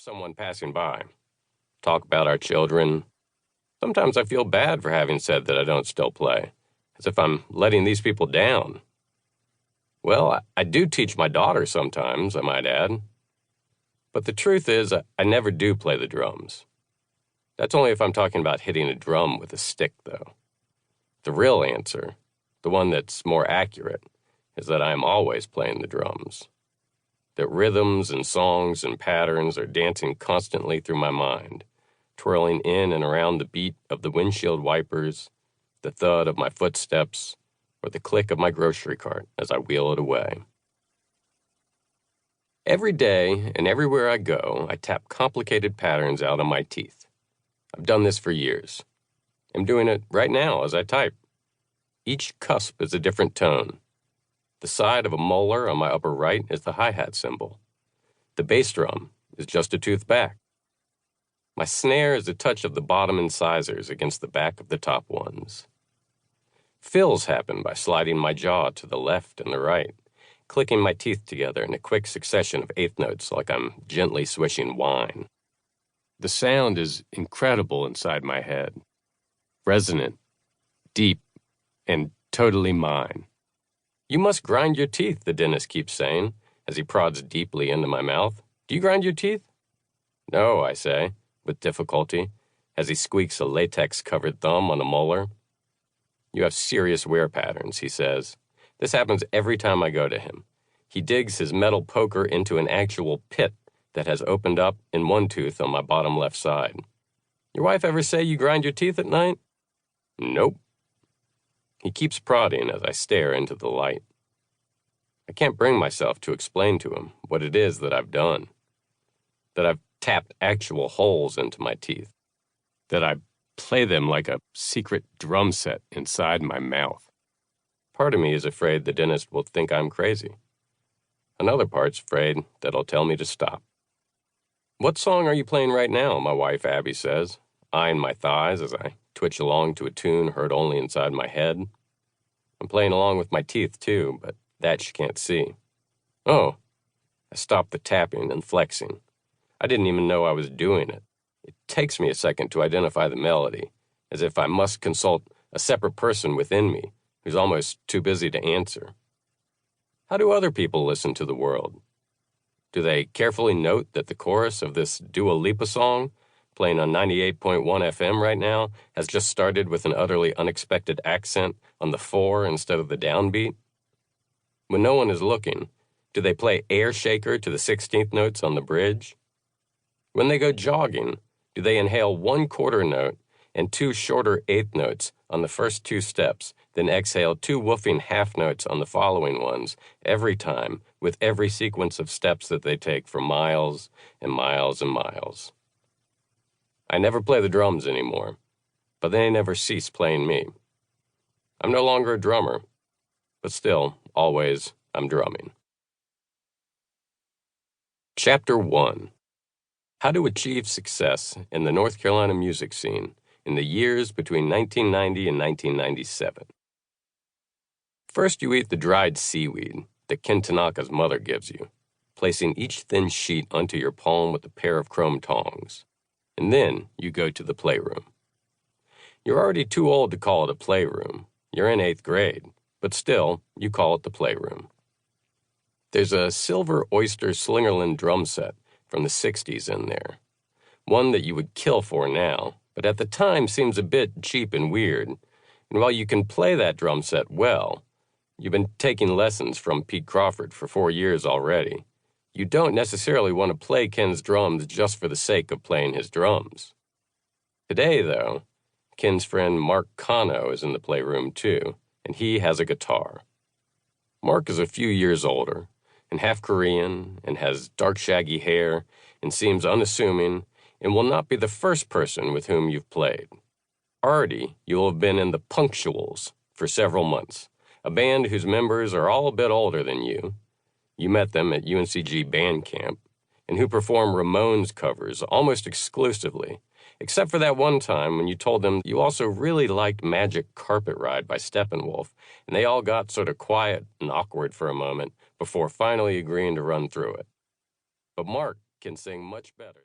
someone passing by, talk about our children. Sometimes I feel bad for having said that I don't still play, as if I'm letting these people down. Well, I do teach my daughter sometimes, I might add. But the truth is, I never do play the drums. That's only if I'm talking about hitting a drum with a stick, though. The real answer, the one that's more accurate, is that I am always playing the drums. That rhythms and songs and patterns are dancing constantly through my mind, twirling in and around the beat of the windshield wipers, the thud of my footsteps, or the click of my grocery cart as I wheel it away. Every day and everywhere I go, I tap complicated patterns out on my teeth. I've done this for years. I'm doing it right now as I type. Each cusp is a different tone. The side of a molar on my upper right is the hi-hat symbol. The bass drum is just a tooth back. My snare is a touch of the bottom incisors against the back of the top ones. Fills happen by sliding my jaw to the left and the right, clicking my teeth together in a quick succession of eighth notes like I'm gently swishing wine. The sound is incredible inside my head, resonant, deep, and totally mine. You must grind your teeth, the dentist keeps saying, as he prods deeply into my mouth. Do you grind your teeth? No, I say, with difficulty, as he squeaks a latex-covered thumb on a molar. You have serious wear patterns, he says. This happens every time I go to him. He digs his metal poker into an actual pit that has opened up in one tooth on my bottom left side. Your wife ever say you grind your teeth at night? Nope. He keeps prodding as I stare into the light. I can't bring myself to explain to him what it is that I've done. That I've tapped actual holes into my teeth. That I play them like a secret drum set inside my mouth. Part of me is afraid the dentist will think I'm crazy. Another part's afraid that he'll tell me to stop. What song are you playing right now? My wife Abby says, eyeing my thighs as I twitch along to a tune heard only inside my head. I'm playing along with my teeth too, but that she can't see. Oh, I stopped the tapping and flexing. I didn't even know I was doing it. It takes me a second to identify the melody, as if I must consult a separate person within me who's almost too busy to answer. How do other people listen to the world? Do they carefully note that the chorus of this Dua Lipa song, playing on 98.1 FM right now, has just started with an utterly unexpected accent on the 4 instead of the downbeat? When no one is looking, do they play Air Shaker to the 16th notes on the bridge? When they go jogging, do they inhale one quarter note and two shorter eighth notes on the first two steps, then exhale two woofing half notes on the following ones every time with every sequence of steps that they take for miles and miles and miles? I never play the drums anymore, but they never cease playing me. I'm no longer a drummer, but still, always, I'm drumming. Chapter 1. How to Achieve Success in the North Carolina Music Scene in the years between 1990 and 1997. First, you eat the dried seaweed that Ken Tanaka's mother gives you, placing each thin sheet onto your palm with a pair of chrome tongs. And then you go to the playroom. You're already too old to call it a playroom. You're in 8th grade, but still, you call it the playroom. There's a silver oyster Slingerland drum set from the 60s in there. One that you would kill for now, but at the time seems a bit cheap and weird. And while you can play that drum set well, you've been taking lessons from Pete Crawford for 4 years already. You don't necessarily want to play Ken's drums just for the sake of playing his drums. Today, though, Ken's friend Mark Cano is in the playroom too, and he has a guitar. Mark is a few years older, and half Korean, and has dark shaggy hair, and seems unassuming, and will not be the first person with whom you've played. Already, you will have been in the Punctuals for several months, a band whose members are all a bit older than you. You met them at UNCG band camp, and who perform Ramones covers almost exclusively, except for that one time when you told them you also really liked Magic Carpet Ride by Steppenwolf, and they all got sort of quiet and awkward for a moment before finally agreeing to run through it. But Mark can sing much better.